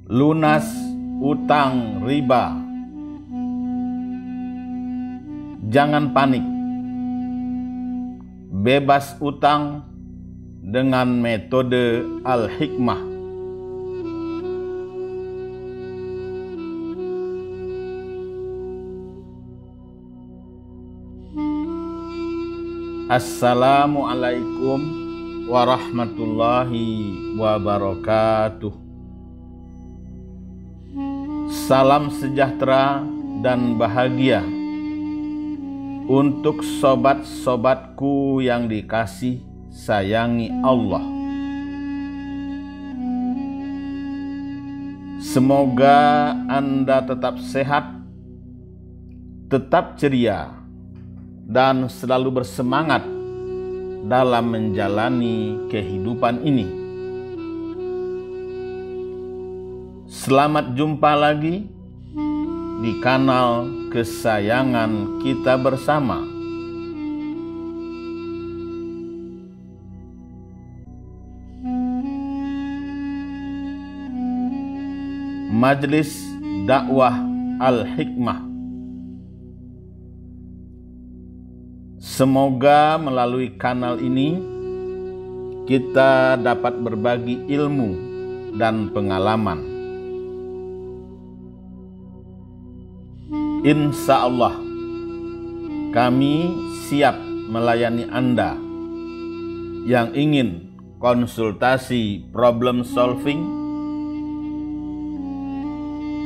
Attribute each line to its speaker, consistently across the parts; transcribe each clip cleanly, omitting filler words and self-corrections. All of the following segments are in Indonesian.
Speaker 1: lunas utang riba. Jangan panik, bebas utang dengan metode Al-Hikmah. Assalamualaikum warahmatullahi wabarakatuh. Salam sejahtera dan bahagia untuk sobat-sobatku yang dikasih sayangi Allah. Semoga Anda tetap sehat, tetap ceria, dan selalu bersemangat dalam menjalani kehidupan ini. Selamat jumpa lagi di kanal kesayangan kita bersama. Majelis Dakwah Al-Hikmah. Semoga melalui kanal ini kita dapat berbagi ilmu dan pengalaman. Insya Allah kami siap melayani Anda yang ingin konsultasi problem solving,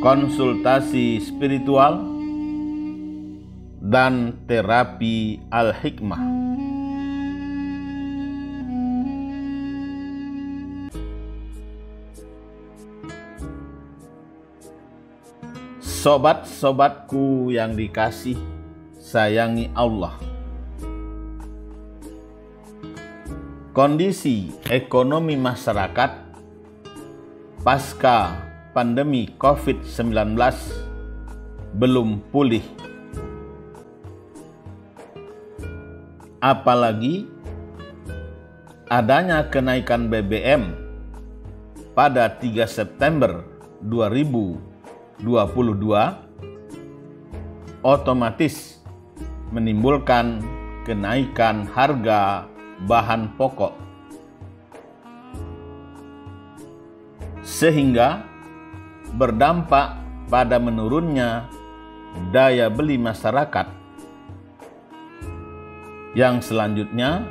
Speaker 1: konsultasi spiritual, dan terapi Al-Hikmah. Sobat-sobatku yang dikasih sayangi Allah, kondisi ekonomi masyarakat pasca pandemi COVID-19 belum pulih. Apalagi adanya kenaikan BBM pada 3 September 2022 otomatis menimbulkan kenaikan harga bahan pokok, sehingga berdampak pada menurunnya daya beli masyarakat, yang selanjutnya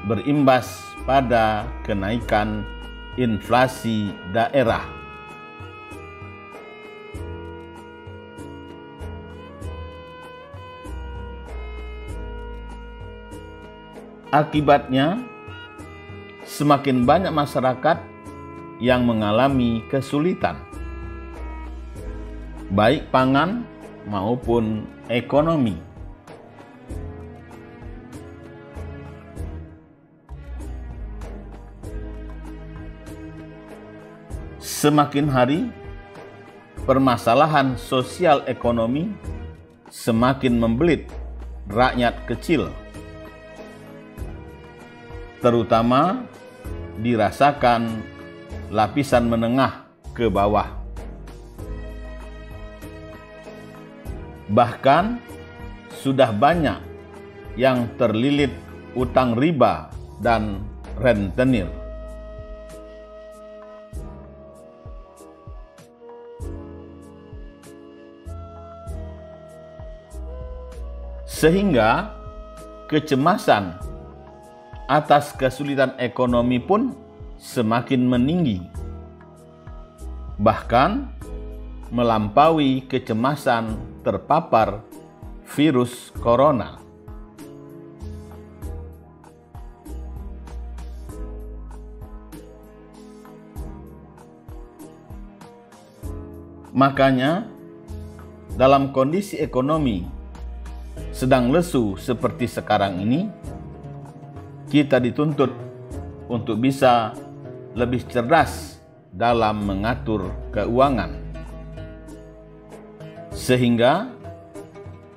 Speaker 1: berimbas pada kenaikan inflasi daerah. Akibatnya, semakin banyak masyarakat yang mengalami kesulitan, baik pangan maupun ekonomi. Semakin hari, permasalahan sosial ekonomi semakin membelit rakyat kecil, terutama dirasakan lapisan menengah ke bawah. Bahkan sudah banyak yang terlilit utang riba dan rentenir. Sehingga kecemasan atas kesulitan ekonomi pun semakin meninggi, bahkan melampaui kecemasan terpapar virus corona. Makanya, dalam kondisi ekonomi sedang lesu seperti sekarang ini, kita dituntut untuk bisa lebih cerdas dalam mengatur keuangan, sehingga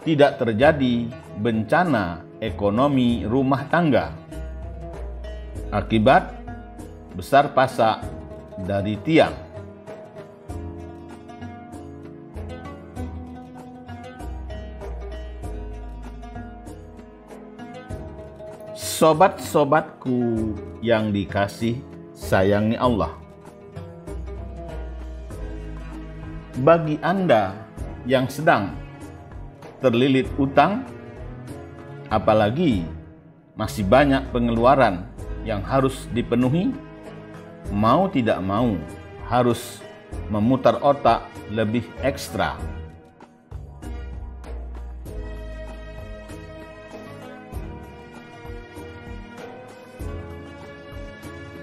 Speaker 1: tidak terjadi bencana ekonomi rumah tangga akibat besar pasak dari tiang. Sobat-sobatku yang dikasih sayangi Allah, bagi Anda yang sedang terlilit utang, apalagi masih banyak pengeluaran yang harus dipenuhi, mau tidak mau harus memutar otak lebih ekstra.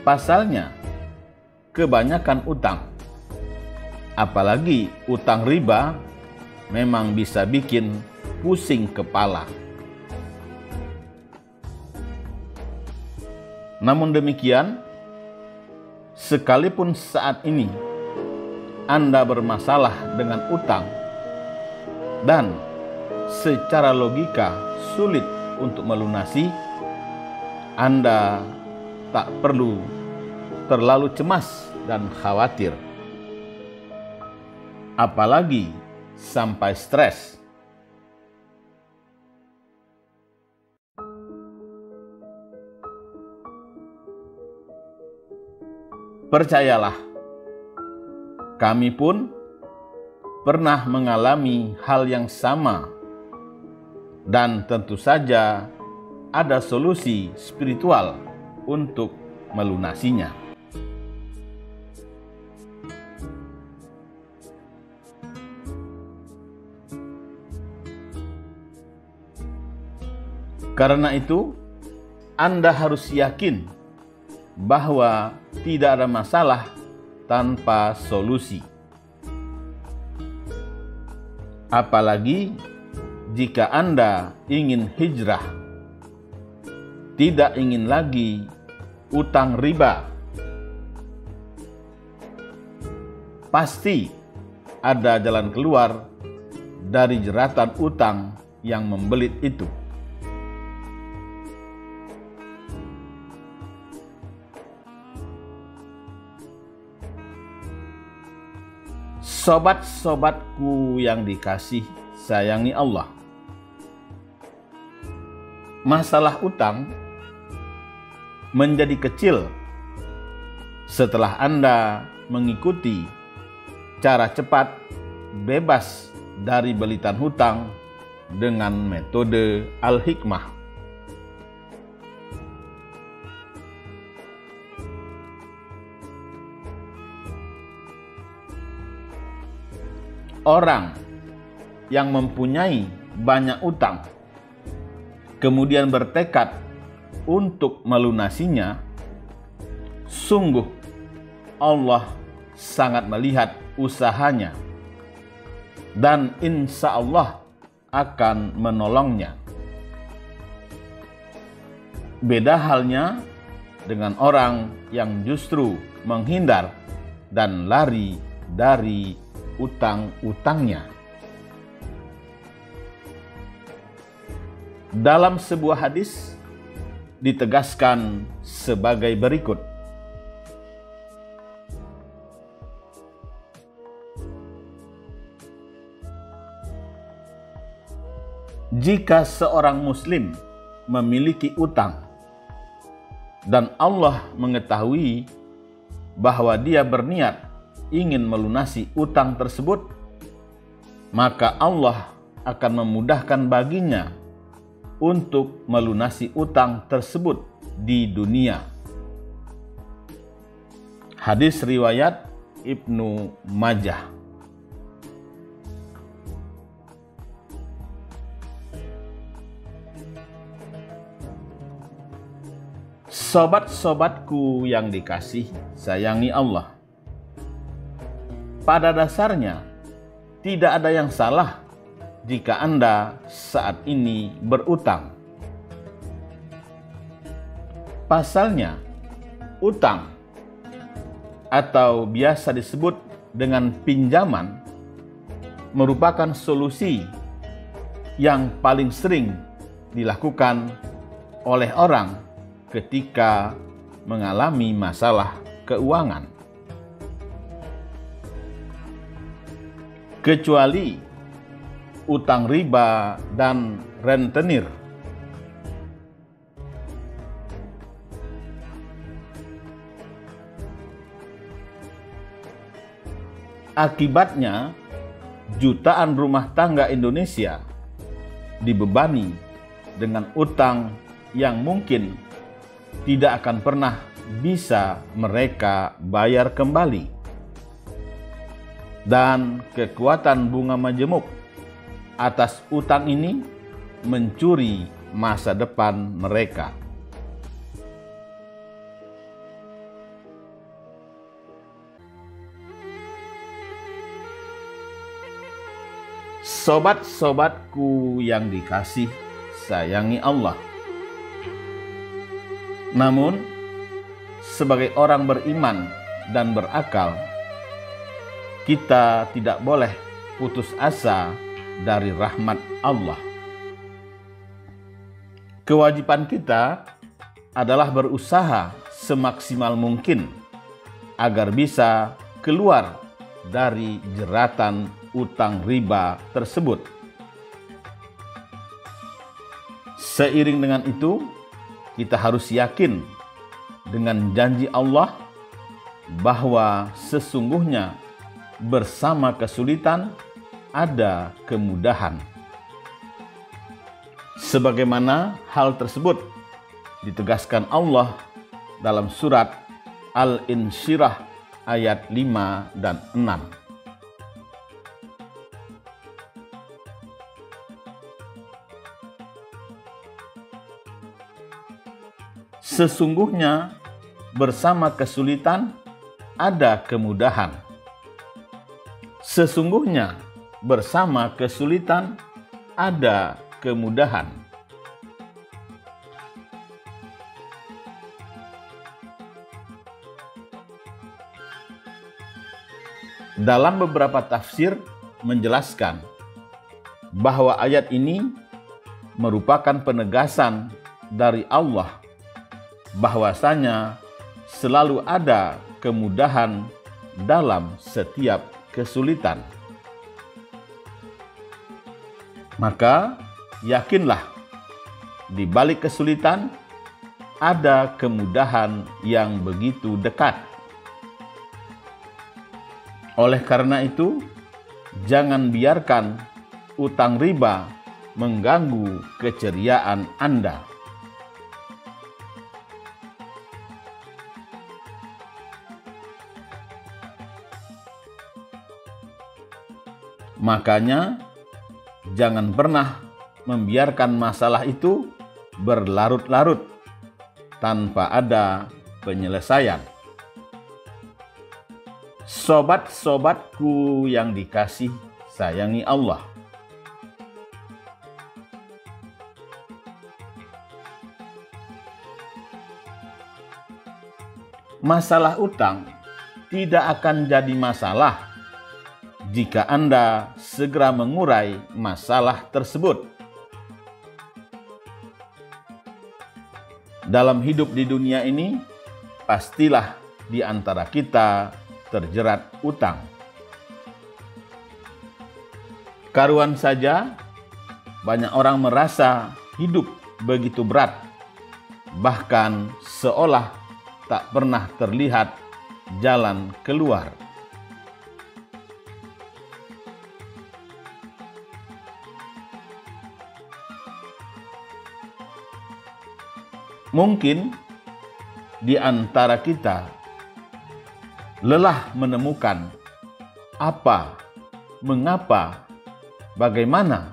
Speaker 1: Pasalnya, kebanyakan utang, apalagi utang riba, memang bisa bikin pusing kepala. Namun demikian, sekalipun saat ini Anda bermasalah dengan utang dan secara logika sulit untuk melunasi, Anda tak perlu terlalu cemas dan khawatir, apalagi sampai stres. Percayalah, kami pun pernah mengalami hal yang sama, dan tentu saja ada solusi spiritual untuk melunasinya. Karena itu, Anda harus yakin bahwa tidak ada masalah tanpa solusi. Apalagi jika Anda ingin hijrah, tidak ingin lagi utang riba, pasti ada jalan keluar dari jeratan utang yang membelit itu. Sobat-sobatku yang dikasih sayangi Allah, masalah utang menjadi kecil setelah Anda mengikuti cara cepat bebas dari belitan hutang dengan metode Al-Hikmah. Orang yang mempunyai banyak utang kemudian bertekad untuk melunasinya, sungguh Allah sangat melihat usahanya dan insya Allah akan menolongnya. Beda halnya dengan orang yang justru menghindar dan lari dari utang-utangnya. Dalam sebuah hadis ditegaskan sebagai berikut: jika seorang muslim memiliki utang dan Allah mengetahui bahwa dia berniat ingin melunasi utang tersebut, maka Allah akan memudahkan baginya untuk melunasi utang tersebut di dunia. Hadis riwayat Ibnu Majah. Sobat-sobatku yang dikasih sayangi Allah, pada dasarnya tidak ada yang salah jika Anda saat ini berutang. Pasalnya, utang atau biasa disebut dengan pinjaman merupakan solusi yang paling sering dilakukan oleh orang ketika mengalami masalah keuangan. Kecuali utang riba dan rentenir. Akibatnya, jutaan rumah tangga Indonesia dibebani dengan utang yang mungkin tidak akan pernah bisa mereka bayar kembali. Dan kekuatan bunga majemuk atas utang ini mencuri masa depan mereka. Sobat-sobatku yang dikasih sayangi Allah. Namun, sebagai orang beriman dan berakal, kita tidak boleh putus asa dari rahmat Allah. Kewajiban kita adalah berusaha semaksimal mungkin agar bisa keluar dari jeratan utang riba tersebut. Seiring dengan itu, kita harus yakin dengan janji Allah bahwa sesungguhnya bersama kesulitan ada kemudahan. Sebagaimana hal tersebut ditegaskan Allah dalam surat Al-Insyirah ayat 5 dan 6. Sesungguhnya bersama kesulitan ada kemudahan. Sesungguhnya bersama kesulitan ada kemudahan. Dalam beberapa tafsir menjelaskan bahwa ayat ini merupakan penegasan dari Allah bahwasanya selalu ada kemudahan dalam setiap kesulitan. Maka yakinlah di balik kesulitan ada kemudahan yang begitu dekat. Oleh karena itu, jangan biarkan utang riba mengganggu keceriaan Anda. Makanya, jangan pernah membiarkan masalah itu berlarut-larut tanpa ada penyelesaian. Sobat-sobatku yang dikasih sayangi Allah. Masalah utang tidak akan jadi masalah jika Anda segera mengurai masalah tersebut. Dalam hidup di dunia ini, pastilah di antara kita terjerat utang. Karuan saja, banyak orang merasa hidup begitu berat, bahkan seolah tak pernah terlihat jalan keluar. Mungkin di antara kita lelah menemukan apa, mengapa, bagaimana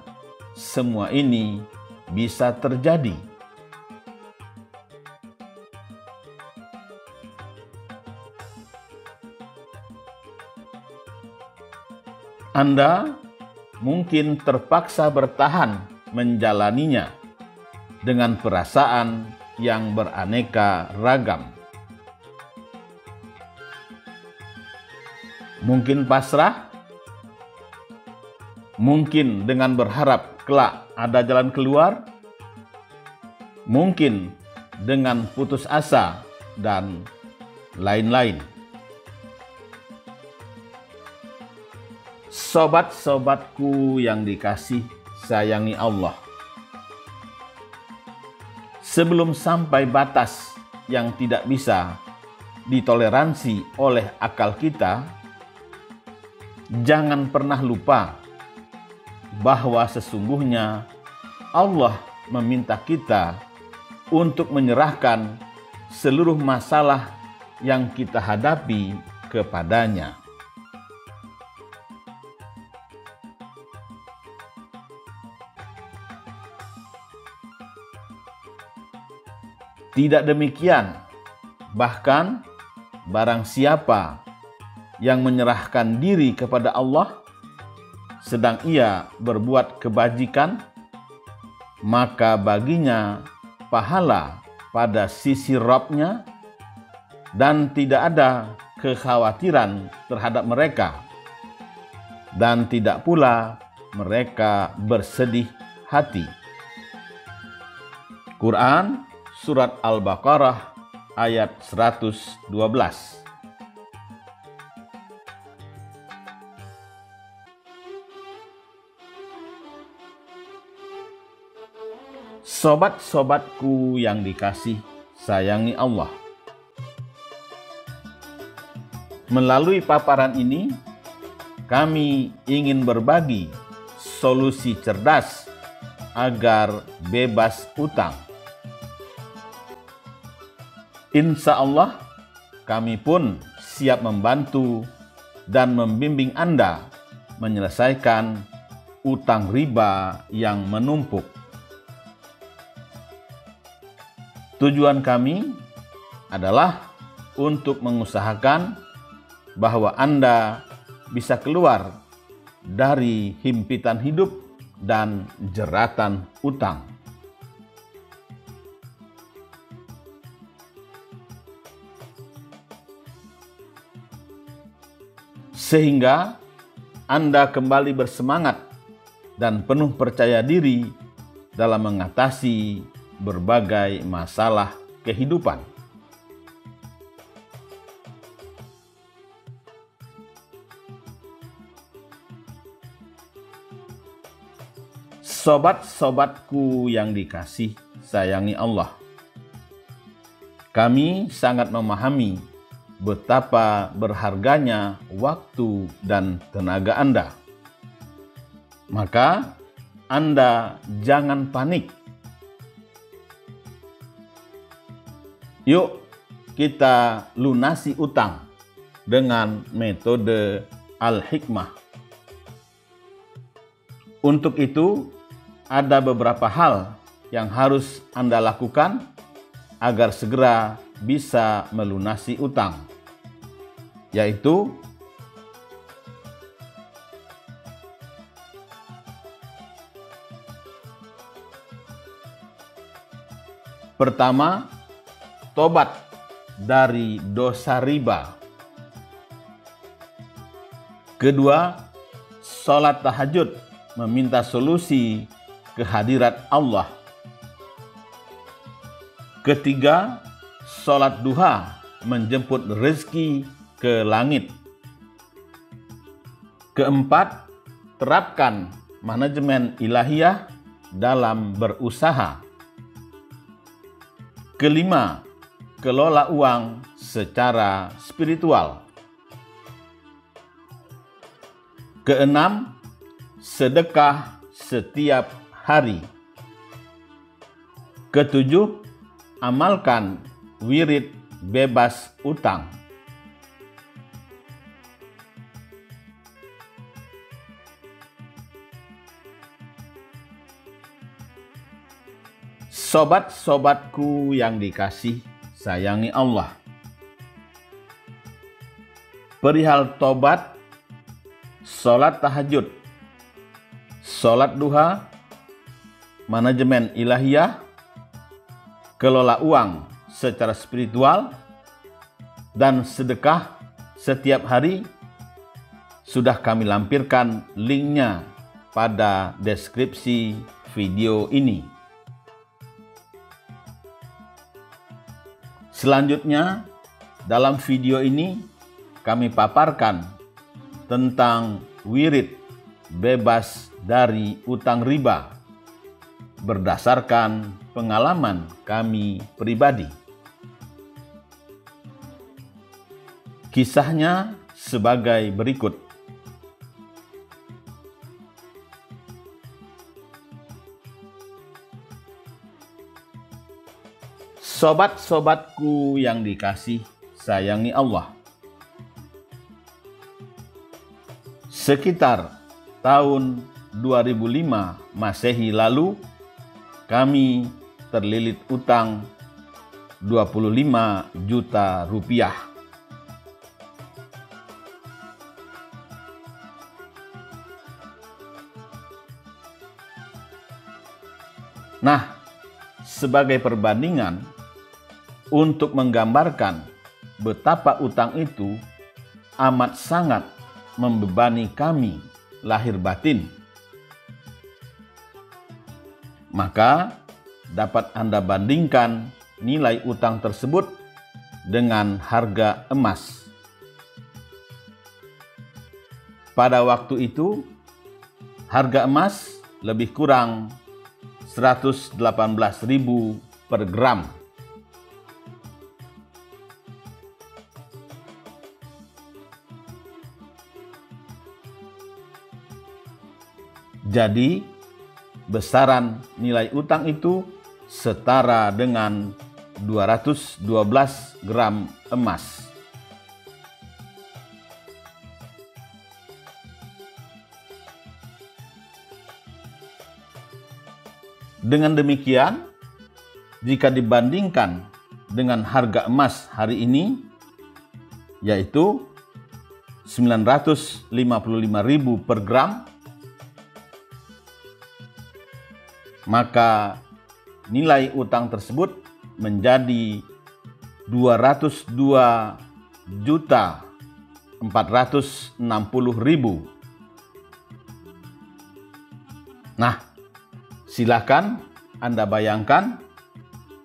Speaker 1: semua ini bisa terjadi. Anda mungkin terpaksa bertahan menjalaninya dengan perasaan yang beraneka ragam. Mungkin pasrah, mungkin dengan berharap kelak ada jalan keluar, mungkin dengan putus asa, dan lain-lain. Sobat-sobatku yang dikasih sayangi Allah. Sebelum sampai batas yang tidak bisa ditoleransi oleh akal kita, jangan pernah lupa bahwa sesungguhnya Allah meminta kita untuk menyerahkan seluruh masalah yang kita hadapi kepadanya. Tidak demikian, bahkan barang siapa yang menyerahkan diri kepada Allah sedang ia berbuat kebajikan, maka baginya pahala pada sisi Rabb-Nya dan tidak ada kekhawatiran terhadap mereka, dan tidak pula mereka bersedih hati. Quran Surat Al-Baqarah ayat 112. Sobat-sobatku yang dikasih sayangi Allah, melalui paparan ini kami ingin berbagi solusi cerdas agar bebas utang. Insya Allah, kami pun siap membantu dan membimbing Anda menyelesaikan utang riba yang menumpuk. Tujuan kami adalah untuk mengusahakan bahwa Anda bisa keluar dari himpitan hidup dan jeratan utang. Sehingga Anda kembali bersemangat dan penuh percaya diri dalam mengatasi berbagai masalah kehidupan. Sobat-sobatku yang dikasih sayangi Allah, kami sangat memahami betapa berharganya waktu dan tenaga Anda. Maka Anda jangan panik. Yuk kita lunasi utang dengan metode Al-Hikmah. Untuk itu ada beberapa hal yang harus Anda lakukan agar segera bisa melunasi utang, yaitu pertama, tobat dari dosa riba. Kedua, sholat tahajud meminta solusi kehadirat Allah. Ketiga, sholat duha menjemput rezeki ke langit. Keempat, terapkan manajemen ilahiyah dalam berusaha. Kelima, kelola uang secara spiritual. Keenam, sedekah setiap hari. Ketujuh, amalkan wirid bebas utang. Sobat-sobatku yang dikasih sayangi Allah, perihal tobat, sholat tahajud, sholat duha, manajemen ilahiyah, kelola uang secara spiritual, dan sedekah setiap hari sudah kami lampirkan linknya pada deskripsi video ini. Selanjutnya, dalam video ini kami paparkan tentang wirid bebas dari utang riba berdasarkan pengalaman kami pribadi. . Kisahnya sebagai berikut. Sobat-sobatku yang dikasih sayangi Allah, sekitar tahun 2005 Masehi lalu, kami terlilit utang 25 juta rupiah. Nah, sebagai perbandingan, untuk menggambarkan betapa utang itu amat sangat membebani kami lahir batin, maka dapat Anda bandingkan nilai utang tersebut dengan harga emas. Pada waktu itu, harga emas lebih kurang 118.000 per gram. Jadi, besaran nilai utang itu setara dengan 212 gram emas. Dengan demikian, jika dibandingkan dengan harga emas hari ini, yaitu 955.000 per gram, maka nilai utang tersebut menjadi 202.460.000. Nah, silakan Anda bayangkan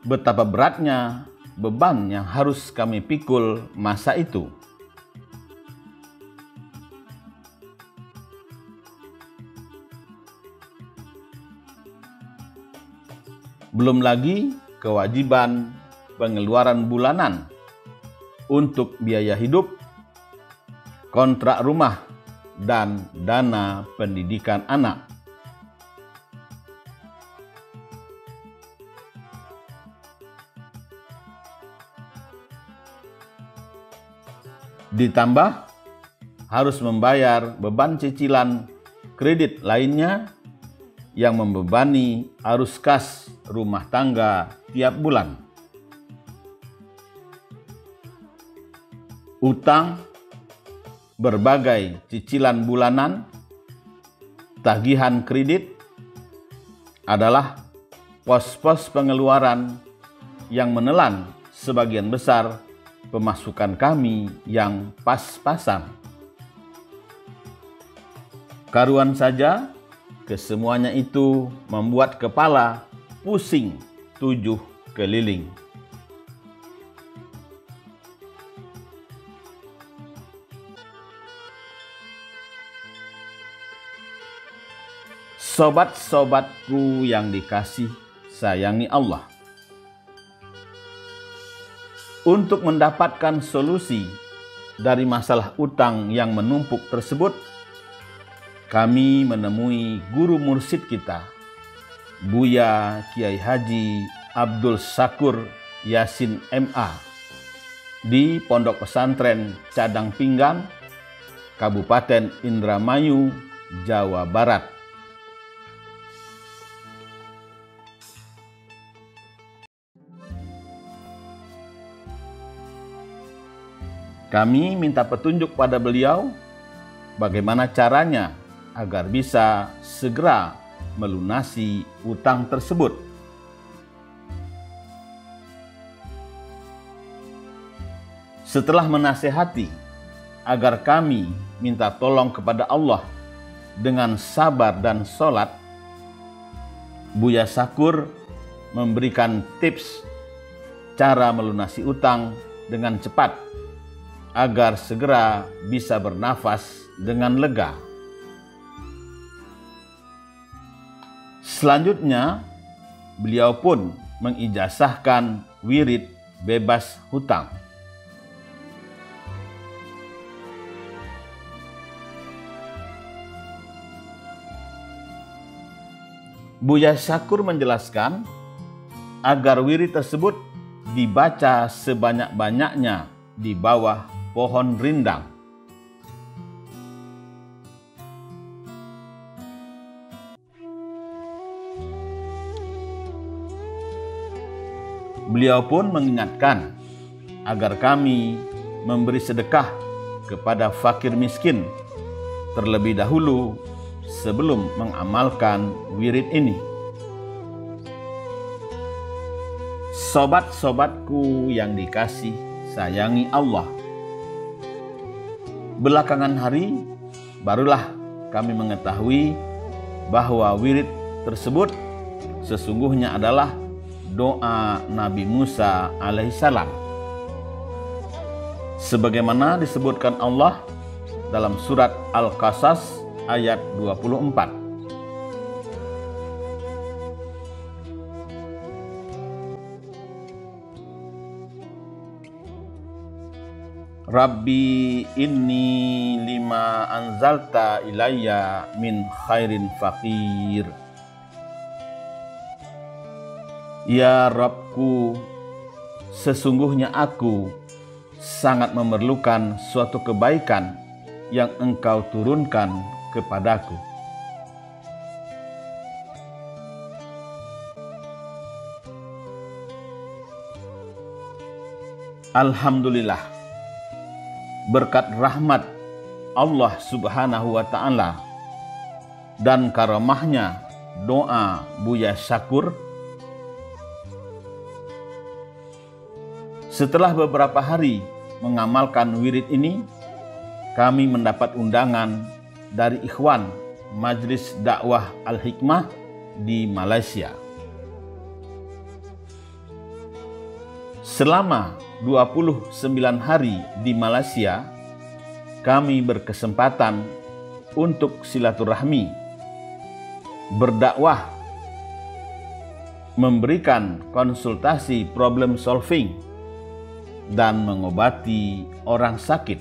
Speaker 1: betapa beratnya beban yang harus kami pikul masa itu. Belum lagi kewajiban pengeluaran bulanan untuk biaya hidup, kontrak rumah, dan dana pendidikan anak. Ditambah harus membayar beban cicilan kredit lainnya yang membebani arus kas rumah tangga tiap bulan. Utang, berbagai cicilan bulanan, tagihan kredit adalah pos-pos pengeluaran yang menelan sebagian besar pemasukan kami yang pas-pasan. Karuan saja, kesemuanya itu membuat kepala pusing 7 keliling. Sobat-sobatku yang dikasih sayangi Allah, untuk mendapatkan solusi dari masalah utang yang menumpuk tersebut, kami menemui guru mursyid kita, Buya Kiai Haji Abdul Syakur Yasin MA, di Pondok Pesantren Cadang Pinggan, Kabupaten Indramayu, Jawa Barat. Kami minta petunjuk pada beliau bagaimana caranya agar bisa segera melunasi utang tersebut. Setelah menasehati agar kami minta tolong kepada Allah dengan sabar dan sholat, Buya Syakur memberikan tips cara melunasi utang dengan cepat agar segera bisa bernafas dengan lega. Selanjutnya, beliau pun mengijazahkan wirid bebas hutang. Buya Syakur menjelaskan agar wirid tersebut dibaca sebanyak-banyaknya di bawah pohon rindang. Beliau pun mengingatkan agar kami memberi sedekah kepada fakir miskin terlebih dahulu sebelum mengamalkan wirid ini. Sobat-sobatku yang dikasih sayangi Allah, belakangan hari barulah kami mengetahui bahwa wirid tersebut sesungguhnya adalah doa Nabi Musa alaihissalam. Sebagaimana disebutkan Allah dalam surat Al-Qasas ayat 24. Rabbi inni lima anzalta ilayya min khairin faqir. Ya Rabbku, sesungguhnya aku sangat memerlukan suatu kebaikan yang Engkau turunkan kepadaku. Alhamdulillah, berkat rahmat Allah Subhanahu wa Ta'ala dan karamahnya doa Buya Syakur, setelah beberapa hari mengamalkan wirid ini, kami mendapat undangan dari ikhwan Majelis Dakwah Al-Hikmah di Malaysia. Selama 29 hari di Malaysia, kami berkesempatan untuk silaturahmi, berdakwah, memberikan konsultasi problem solving, dan mengobati orang sakit.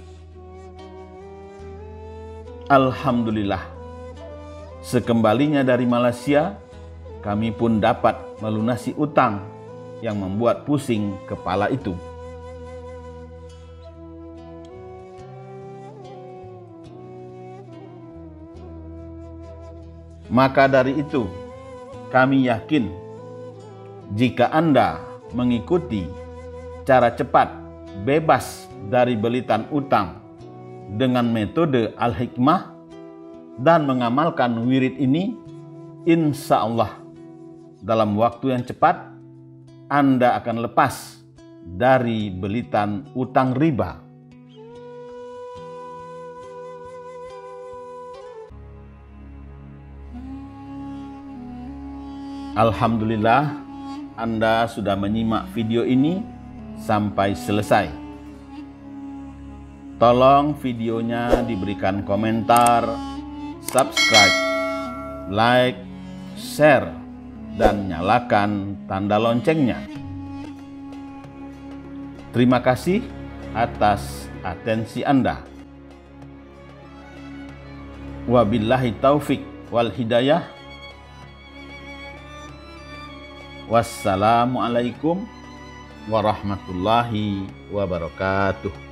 Speaker 1: Alhamdulillah, sekembalinya dari Malaysia, kami pun dapat melunasi utang yang membuat pusing kepala itu. Maka dari itu, kami yakin jika Anda mengikuti cara cepat bebas dari belitan utang dengan metode Al-Hikmah dan mengamalkan wirid ini, insya Allah dalam waktu yang cepat Anda akan lepas dari belitan utang riba. Alhamdulillah, Anda sudah menyimak video ini sampai selesai. Tolong videonya diberikan komentar, subscribe, like, share, dan nyalakan tanda loncengnya. Terima kasih atas atensi Anda. Wabillahi taufik wal hidayah. Wassalamualaikum warahmatullahi wabarakatuh.